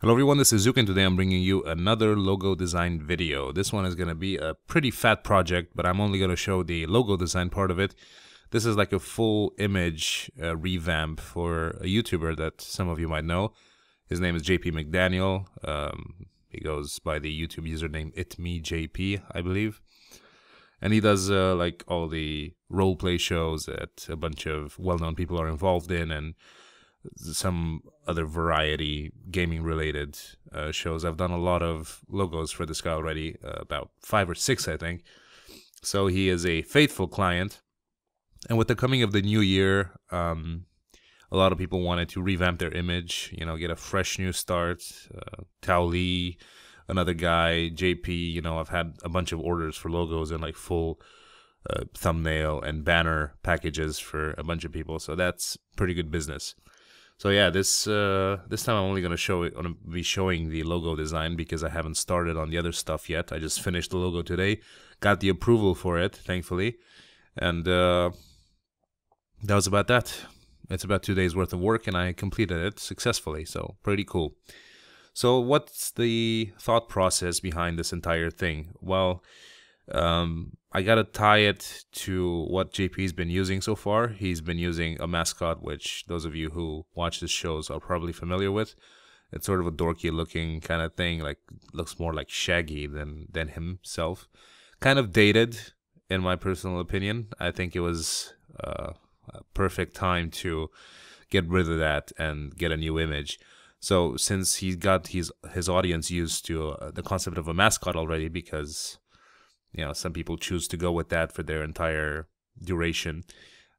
Hello everyone, this is Zooc and today I'm bringing you another logo design video. This one is going to be a pretty fat project, but I'm only going to show the logo design part of it. This is like a full image revamp for a YouTuber that some of you might know. His name is McDaniel. He goes by the YouTube username ITMEJP, I believe. And he does like all the roleplay shows that a bunch of well-known people are involved in, and some other variety gaming related shows. I've done a lot of logos for this guy already, about 5 or 6 I think. So he is a faithful client, and with the coming of the new year, a lot of people wanted to revamp their image, you know, get a fresh new start. Tao Lee, another guy, JP, you know, I've had a bunch of orders for logos and like full thumbnail and banner packages for a bunch of people, so that's pretty good business. So yeah, this time I'm only gonna be showing the logo design because I haven't started on the other stuff yet. I just finished the logo today, got the approval for it, thankfully, and that was about that. It's about 2 days worth of work, and I completed it successfully, so pretty cool. So what's the thought process behind this entire thing? Well, I gotta tie it to what JP's been using so far. He's been using a mascot, which those of you who watch his shows are probably familiar with. It's sort of a dorky looking kind of thing, like looks more like Shaggy than himself. Kind of dated, in my personal opinion. I think it was a perfect time to get rid of that and get a new image. So since he got his audience used to the concept of a mascot already, because you know, some people choose to go with that for their entire duration.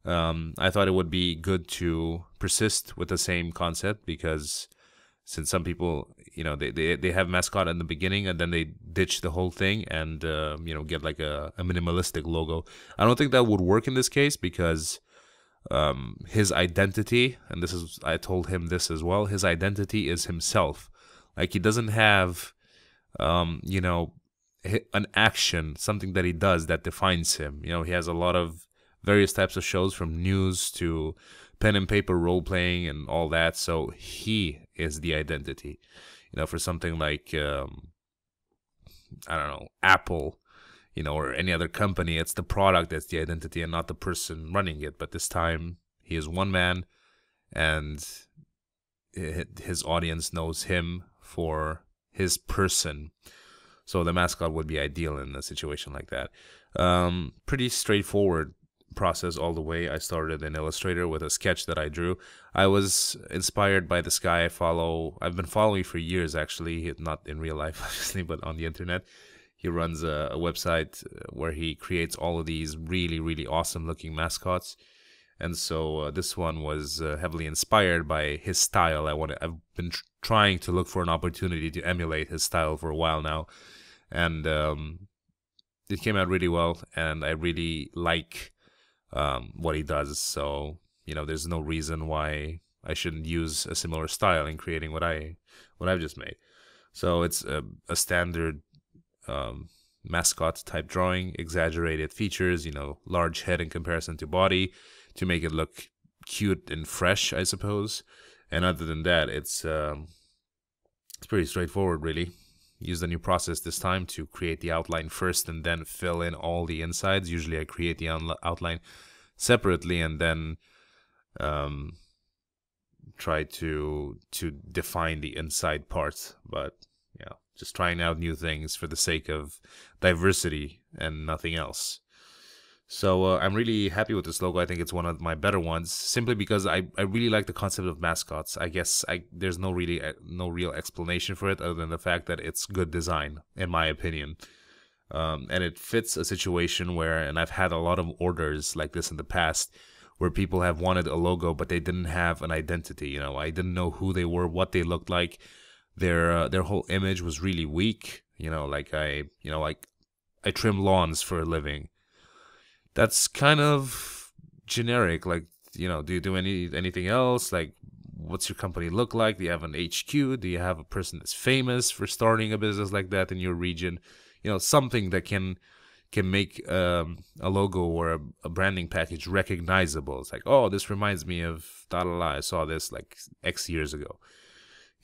I thought it would be good to persist with the same concept, because since some people, you know, they have mascot in the beginning and then they ditch the whole thing and, you know, get like a minimalistic logo. I don't think that would work in this case because his identity, and this is, I told him this as well, his identity is himself. Like he doesn't have, you know, an action, something that he does that defines him. You know, he has a lot of various types of shows, from news to pen and paper role playing and all that. So he is the identity. You know, for something like I don't know, Apple, you know, or any other company, it's the product that's the identity and not the person running it. But this time he is one man, and his audience knows him for his person. So the mascot would be ideal in a situation like that. Pretty straightforward process all the way. I started in Illustrator with a sketch that I drew. I was inspired by this guy I follow. I've been following for years, actually, not in real life, obviously, but on the internet. He runs a website where he creates all of these really, really awesome looking mascots. And so this one was heavily inspired by his style. I've been trying to look for an opportunity to emulate his style for a while now, and it came out really well. And I really like what he does. So you know, there's no reason why I shouldn't use a similar style in creating what I've just made. So it's a standard mascot type drawing, exaggerated features, you know, large head in comparison to body, to make it look cute and fresh, I suppose. And other than that, it's pretty straightforward, really. Use the new process this time to create the outline first and then fill in all the insides. Usually I create the outline separately and then try to define the inside parts. But yeah, just trying out new things for the sake of diversity and nothing else. So I'm really happy with this logo. I think it's one of my better ones, simply because I really like the concept of mascots. I guess there's no real explanation for it other than the fact that it's good design, in my opinion. And it fits a situation where, and I've had a lot of orders like this in the past, where people have wanted a logo but they didn't have an identity. You know, I didn't know who they were, what they looked like. Their whole image was really weak. You know, like I trim lawns for a living. That's kind of generic. Like, you know, do you do anything else? Like, what's your company look like? Do you have an HQ? Do you have a person that's famous for starting a business like that in your region? You know, something that can make a logo or a branding package recognizable. It's like, oh, this reminds me of da da da. I saw this like X years ago.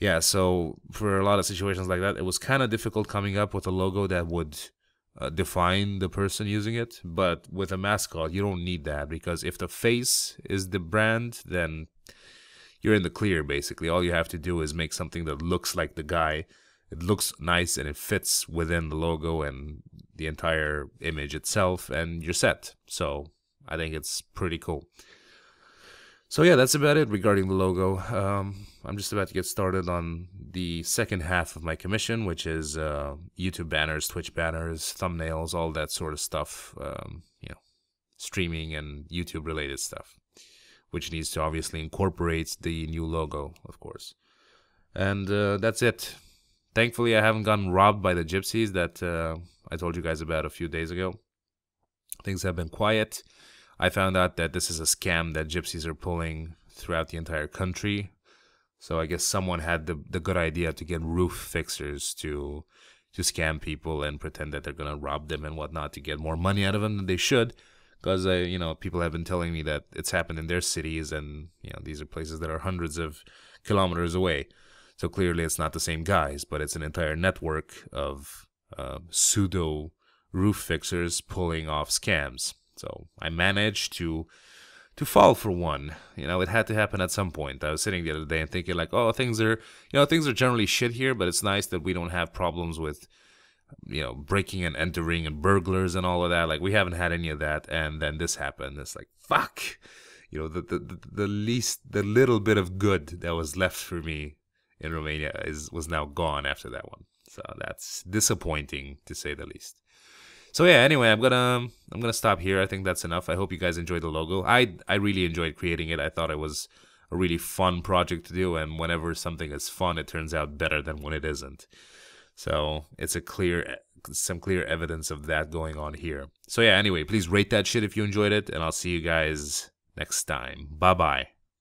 yeah, so for a lot of situations like that, it was kind of difficult coming up with a logo that would define the person using it. But with a mascot, you don't need that, because if the face is the brand, then you're in the clear, basically. All you have to do is make something that looks like the guy. It looks nice and it fits within the logo and the entire image itself, and you're set. So I think it's pretty cool. So yeah, that's about it regarding the logo. I'm just about to get started on the second half of my commission, which is YouTube banners, Twitch banners, thumbnails, all that sort of stuff. Streaming and YouTube related stuff, which needs to obviously incorporate the new logo, of course. And that's it. Thankfully, I haven't gotten robbed by the gypsies that I told you guys about a few days ago. Things have been quiet. I found out that this is a scam that gypsies are pulling throughout the entire country. So I guess someone had the good idea to get roof fixers to scam people and pretend that they're going to rob them and whatnot to get more money out of them than they should. Because, people have been telling me that it's happened in their cities, and, these are places that are hundreds of kilometers away. So clearly it's not the same guys, but it's an entire network of pseudo roof fixers pulling off scams. So I managed to fall for one. It had to happen at some point. I was sitting the other day and thinking like, oh, things are generally shit here, but it's nice that we don't have problems with, breaking and entering and burglars and all of that. Like, we haven't had any of that. And then this happened. It's like, fuck. The little bit of good that was left for me in Romania was now gone after that one. So that's disappointing, to say the least. So yeah, anyway, I'm gonna stop here. I think that's enough. I hope you guys enjoyed the logo. I really enjoyed creating it. I thought it was a really fun project to do, and whenever something is fun, it turns out better than when it isn't. So it's some clear evidence of that going on here. So yeah, anyway, please rate that shit if you enjoyed it, and I'll see you guys next time. Bye bye.